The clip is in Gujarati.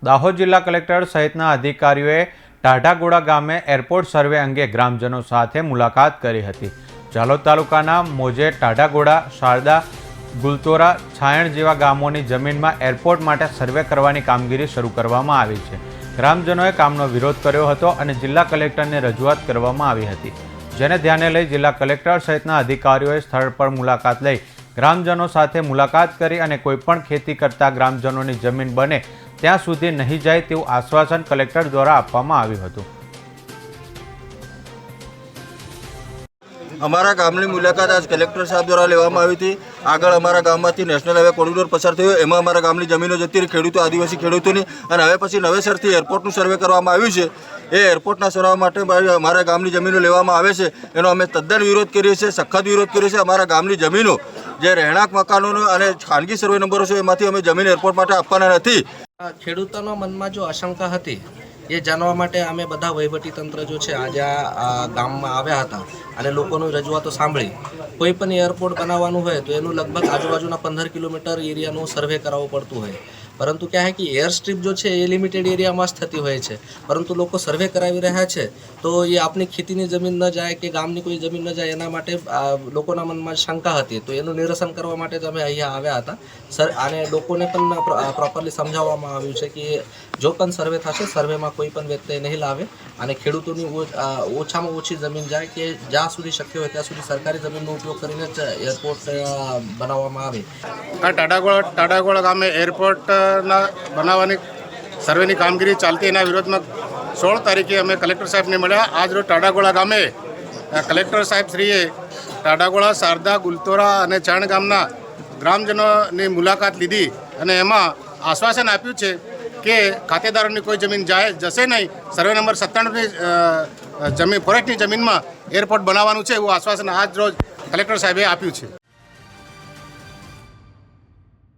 દાહોદ જિલ્લા કલેક્ટર સહિતના અધિકારીઓએ ટાઢાગોડા ગામે એરપોર્ટ સર્વે અંગે ગ્રામજનો સાથે મુલાકાત કરી હતી। જાલોદ તાલુકાના મોજે, ટાઢાગોડા, શારદા, ગુલતોરા, છાયણ જેવા ગામોની જમીનમાં એરપોર્ટ માટે સર્વે કરવાની કામગીરી શરૂ કરવામાં આવી છે। ગ્રામજનોએ કામનો વિરોધ કર્યો હતો અને જિલ્લા કલેક્ટરને રજૂઆત કરવામાં આવી હતી, જેને ધ્યાને લઈ જિલ્લા કલેક્ટર સહિતના અધિકારીઓએ સ્થળ પર મુલાકાત લઈ ગ્રામજનો સાથે મુલાકાત કરી અને કોઈપણ ખેતી કરતા ગ્રામજનોની જમીન બને ત્યાં સુધી નહીં જાય તેવું આશ્વાસન કલેક્ટર દ્વારા આપવામાં આવ્યું હતું। અમારા ગામની મુલાકાત આજ કલેક્ટર સાહેબ દ્વારા લેવામાં આવી હતી। આગળ અમારા ગામમાંથી નેશનલ હાઈવે કોરિડોર પસાર થયો, એમાં અમારા ગામની જમીનો જતી રહી, ખેડૂતો, આદિવાસી ખેડૂતોની, અને હવે પછી નવેસરથી એરપોર્ટનું સર્વે કરવામાં આવ્યું છે। એ એરપોર્ટના સર્વે માટે અમારા ગામની જમીનો લેવામાં આવે છે, એનો અમે તદ્દન વિરોધ કરીએ છીએ, સખત વિરોધ કરીએ છીએ। અમારા ગામની જમીનો જે રહેણાંક મકાનોનો અને ખાનગી સર્વે નંબરો છે એમાંથી અમે જમીન એરપોર્ટ માટે આપવાના નથી। ખેડૂતોના મનમાં જો આશંકા હતી એ જાણવા માટે અમે બધા વહીવટીતંત્ર જો છે આજે આ ગામમાં આવ્યા હતા અને લોકોની રજૂઆતો સાંભળી। કોઈ પણ એરપોર્ટ બનાવવાનું હોય તો એનું લગભગ આજુબાજુના 15 કિલોમીટર એરિયાનું સર્વે કરાવવું પડતું હોય, પરંતુ क्या है कि एयर स्ट्रिप जो है ये लिमिटेड एरियाમાં જ થતી હોય છે, પરંતુ લોકો સર્વે કરાવી રહ્યા છે તો એ આપણી ખેતીની જમીન ન જાય કે ગામની કોઈ જમીન ન જાય એના માટે લોકોના મનમાં શંકા હતી, તો એનું નિરસન કરવા માટે જ અમે અહીંયા આવ્યા હતા સર। અને લોકોને પણ પ્રોપરલી સમજાવવામાં આવ્યું છે કે જો પણ સર્વે થશે, સર્વેમાં કોઈ પણ વ્યક્તિ નહીં લાવે અને ખેડૂતોની ઓછામાં ઓછી જમીન જાય કે જ્યાં સુધી શક્ય હોય ત્યાં સુધી સરકારી જમીનનો ઉપયોગ કરીને જ એરપોર્ટ બનાવવામાં આવે। ટાઢાગોડા ગામે એરપોર્ટ બનાવવાની સર્વેની કામગીરી ચાલતી, એના વિરોધમાં 16 તારીખે અમે કલેક્ટર સાહેબને મળ્યા। આજ રોજ ટાઢાગોડા ગામે કલેક્ટર સાહેબ શ્રીએ ટાઢાગોડા, શારદા, ગુલતોરા અને ચાણ ગામના ગ્રામજનોની મુલાકાત લીધી અને એમાં આશ્વાસન આપ્યું છે કે ખાતેદારોની કોઈ જમીન જશે નહીં, સર્વે નંબર 97ની જમીન ફોરેસ્ટની જમીનમાં એરપોર્ટ બનાવવાનું છે એવું આશ્વાસન આજ રોજ કલેક્ટર સાહેબે આપ્યું છે।